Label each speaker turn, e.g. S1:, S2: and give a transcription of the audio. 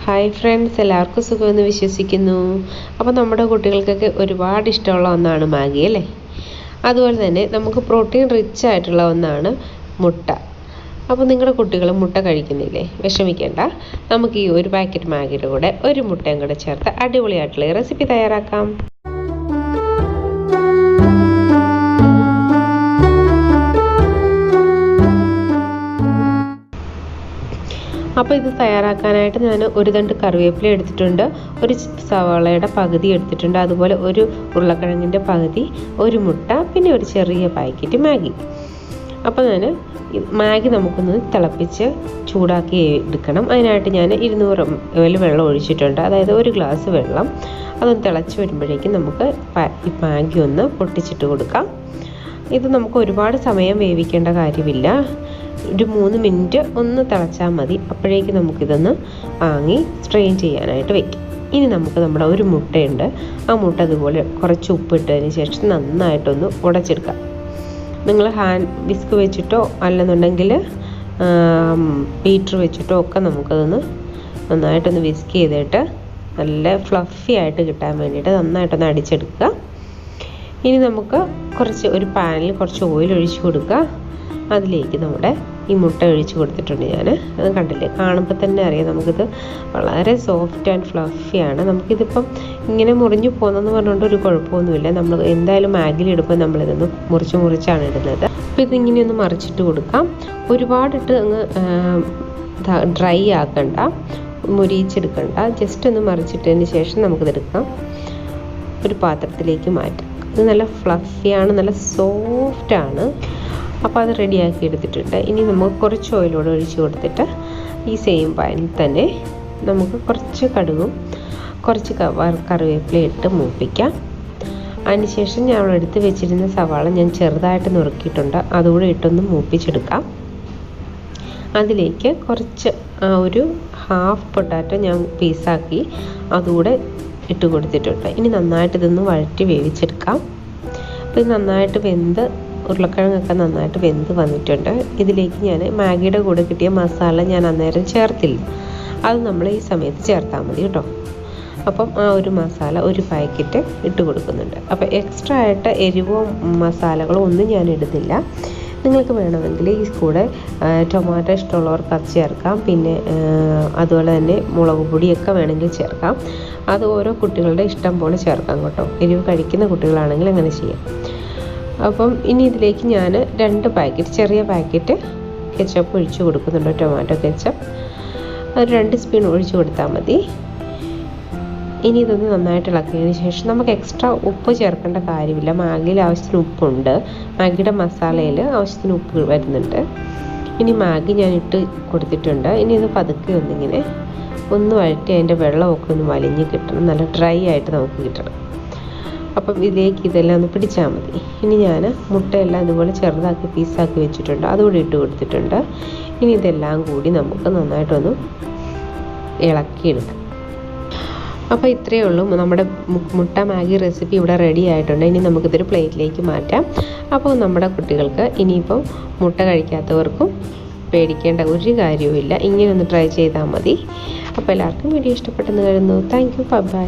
S1: Hi friends, എല്ലാവർക്കും സുഖമെന്ന് വിശ്വസിക്കുന്നു. അപ്പോൾ നമ്മുടെ കുട്ടികൾക്കൊക്കെ ഒരുപാട് ഇഷ്ടമുള്ള ഒന്നാണ് മാഗി അല്ലേ. അതുപോലെ തന്നെ നമുക്ക് പ്രോട്ടീൻ റിച്ച് ആയിട്ടുള്ള ഒന്നാണ് മുട്ട. അപ്പോൾ നിങ്ങളുടെ കുട്ടികൾ മുട്ട കഴിക്കുന്നില്ലേ? വിഷമിക്കേണ്ട, നമുക്ക് ഈ ഒരു പാക്കറ്റ് മാഗിയുടെ കൂടെ ഒരു മുട്ടയും കൂടെ ചേർത്ത് അടിപൊളിയായിട്ടുള്ള റെസിപ്പി തയ്യാറാക്കാം. അപ്പോൾ ഇത് തയ്യാറാക്കാനായിട്ട് ഞാൻ ഒരു തണ്ട് കറിവേപ്പില എടുത്തിട്ടുണ്ട്, ഒരു സവാളയുടെ പകുതി എടുത്തിട്ടുണ്ട്, അതുപോലെ ഒരു ഉരുളക്കിഴങ്ങിൻ്റെ പകുതി, ഒരു മുട്ട, പിന്നെ ഒരു ചെറിയ പാക്കറ്റ് മാഗി. അപ്പോൾ ഞാൻ മാഗി നമുക്കൊന്ന് തിളപ്പിച്ച് ചൂടാക്കി എടുക്കണം. അതിനായിട്ട് ഞാൻ 200 ml വെള്ളം ഒഴിച്ചിട്ടുണ്ട്, അതായത് ഒരു ഗ്ലാസ് വെള്ളം. അതൊന്ന് തിളച്ച് വരുമ്പോഴേക്കും നമുക്ക് ഈ മാഗി ഒന്ന് പൊട്ടിച്ചിട്ട് കൊടുക്കാം. ഇത് നമുക്ക് ഒരുപാട് സമയം വേവിക്കേണ്ട കാര്യമില്ല, ഒരു 3 മിനിറ്റ് ഒന്ന് തിളച്ചാൽ മതി. അപ്പോഴേക്കും നമുക്കിതൊന്ന് വാങ്ങി സ്ട്രെയിൻ ചെയ്യാനായിട്ട് വയ്ക്കും. ഇനി നമുക്ക് നമ്മുടെ ഒരു മുട്ടയുണ്ട്, ആ മുട്ട അതുപോലെ കുറച്ച് ഉപ്പിട്ടതിന് ശേഷം നന്നായിട്ടൊന്ന് ഉടച്ചെടുക്കാം. നിങ്ങൾ ഹാൻഡ് വിസ്ക് വെച്ചിട്ടോ അല്ലെന്നുണ്ടെങ്കിൽ ബീറ്റർ വെച്ചിട്ടോ ഒക്കെ നമുക്കതൊന്ന് നന്നായിട്ടൊന്ന് വിസ്ക് ചെയ്തിട്ട് നല്ല ഫ്ലഫി ആയിട്ട് കിട്ടാൻ വേണ്ടിയിട്ട് നന്നായിട്ടൊന്ന് അടിച്ചെടുക്കുക. ഇനി നമുക്ക് ഒരു പാനിൽ കുറച്ച് ഓയിൽ ഒഴിച്ച് കൊടുക്കുക. അതിലേക്ക് നമ്മുടെ ഈ മുട്ട ഒഴിച്ച് കൊടുത്തിട്ടുണ്ട് ഞാൻ. അത് കണ്ടില്ലേ, കാണുമ്പോൾ തന്നെ അറിയാം നമുക്കിത് വളരെ സോഫ്റ്റ് ആൻഡ് ഫ്ലഫിയാണ്. നമുക്കിതിപ്പം ഇങ്ങനെ മുറിഞ്ഞു പോകുന്നതെന്ന് പറഞ്ഞുകൊണ്ട് ഒരു കുഴപ്പമൊന്നുമില്ല. നമ്മൾ എന്തായാലും മാഗിയിൽ ഇടുമ്പോൾ നമ്മളിതൊന്ന് മുറിച്ചാണ് ഇടുന്നത്. അപ്പോൾ ഇതിങ്ങനെ ഒന്ന് മറിച്ചിട്ട് കൊടുക്കാം. ഒരുപാടിട്ട് അങ്ങ് ഡ്രൈ ആക്കണ്ട, മുരിച്ചെടുക്കണ്ട, ജസ്റ്റ് ഒന്ന് മറിച്ചിട്ടതിന് ശേഷം നമുക്കിതെടുക്കാം. ഒരു പാത്രത്തിലേക്ക് മാറ്റാം. ഇത് നല്ല ഫ്ലഫിയാണ്, നല്ല സോഫ്റ്റാണ്. അപ്പോൾ അത് റെഡിയാക്കി എടുത്തിട്ടുണ്ട്. ഇനി നമുക്ക് കുറച്ച് ഓയിലോടെ ഒഴിച്ച് കൊടുത്തിട്ട് ഈ സെയിം പാനിൽ തന്നെ നമുക്ക് കുറച്ച് കടുകും കുറച്ച് കറിവേപ്പില ഇട്ട് മൂപ്പിക്കാം. അതിനുശേഷം ഞാൻ എടുത്ത് വെച്ചിരുന്ന സവാള ഞാൻ ചെറുതായിട്ട് നുറുക്കിയിട്ടുണ്ട്, അതുകൂടെ ഇട്ടൊന്ന് മൂപ്പിച്ചെടുക്കാം. അതിലേക്ക് കുറച്ച് ഒരു ഹാഫ് പൊട്ടാറ്റോ ഞാൻ പീസാക്കി അതുകൂടെ ഇട്ട് കൊടുത്തിട്ടുണ്ട്. ഇനി നന്നായിട്ട് ഇതൊന്ന് വഴറ്റി വേവിച്ചെടുക്കാം. അപ്പോൾ ഇത് നന്നായിട്ട് ഉരുളക്കിഴങ്ങൊക്കെ നന്നായിട്ട് വെന്ത് വന്നിട്ടുണ്ട്. ഇതിലേക്ക് ഞാൻ മാഗിയുടെ കൂടെ കിട്ടിയ മസാല ഞാൻ അന്നേരം ചേർത്തില്ല, അത് നമ്മൾ ഈ സമയത്ത് ചേർത്താൽ മതി കേട്ടോ. അപ്പം ആ ഒരു മസാല ഒരു പാക്കറ്റ് ഇട്ട് കൊടുക്കുന്നുണ്ട്. അപ്പോൾ എക്സ്ട്രാ ആയിട്ട് എരിവോ മസാലകളോ ഒന്നും ഞാൻ ഇടുന്നില്ല. നിങ്ങൾക്ക് വേണമെങ്കിൽ ഈ കൂടെ ടൊമാറ്റോ ഇഷ്ടമുള്ളവർക്ക് അത് ചേർക്കാം, പിന്നെ അതുപോലെ തന്നെ മുളക് പൊടിയൊക്കെ വേണമെങ്കിൽ ചേർക്കാം. അത് ഓരോ കുട്ടികളുടെ ഇഷ്ടം പോലെ ചേർക്കാം കേട്ടോ. എരിവ് കഴിക്കുന്ന കുട്ടികളാണെങ്കിൽ അങ്ങനെ ചെയ്യാം. അപ്പം ഇനി ഇതിലേക്ക് ഞാൻ 2 പാക്കറ്റ് ചെറിയ പാക്കറ്റ് കെച്ചപ്പ് ഒഴിച്ച് കൊടുക്കുന്നുണ്ട്, ടൊമാറ്റോ കെച്ചപ്പ്. അത് 2 സ്പൂൺ ഒഴിച്ച് കൊടുത്താൽ മതി. ഇനി ഇതൊന്ന് നന്നായിട്ട് ഇളക്കിയതിന് ശേഷം നമുക്ക് എക്സ്ട്രാ ഉപ്പ് ചേർക്കേണ്ട കാര്യമില്ല. മാഗിയിൽ ആവശ്യത്തിന് ഉപ്പുണ്ട്, മാഗിയുടെ മസാലയിൽ ആവശ്യത്തിന് ഉപ്പ് വരുന്നുണ്ട്. ഇനി മാഗി ഞാൻ ഇട്ട് കൊടുത്തിട്ടുണ്ട്. ഇനി ഇത് പതുക്കെ ഒന്നിങ്ങനെ ഒന്ന് വഴറ്റി അതിൻ്റെ വെള്ളമൊക്കെ ഒന്ന് വലിഞ്ഞ് കിട്ടണം, നല്ല ഡ്രൈ ആയിട്ട് നമുക്ക് കിട്ടണം. അപ്പം ഇതിലേക്ക് ഇതെല്ലാം ഒന്ന് പിടിച്ചാൽ മതി. ഇനി ഞാൻ മുട്ടയെല്ലാം ഇതുപോലെ ചെറുതാക്കി പീസാക്കി വെച്ചിട്ടുണ്ട്, അതുകൂടി ഇട്ട് കൊടുത്തിട്ടുണ്ട്. ഇനി ഇതെല്ലാം കൂടി നമുക്ക് നന്നായിട്ടൊന്ന് ഇളക്കിയെടുക്കാം. അപ്പോൾ ഇത്രയേ ഉള്ളൂ, നമ്മുടെ മുട്ട മാഗി റെസിപ്പി ഇവിടെ റെഡി ആയിട്ടുണ്ട്. ഇനി നമുക്കിതൊരു പ്ലേറ്റിലേക്ക് മാറ്റാം. അപ്പോൾ നമ്മുടെ കുട്ടികൾക്ക് ഇനിയിപ്പം മുട്ട കഴിക്കാത്തവർക്കും പേടിക്കേണ്ട ഒരു കാര്യവുമില്ല, ഇങ്ങനെ ഒന്ന് ട്രൈ ചെയ്താൽ മതി. അപ്പോൾ എല്ലാവർക്കും വീഡിയോ ഇഷ്ടപ്പെട്ടെന്ന് കരുതുന്നു. Thank you, by.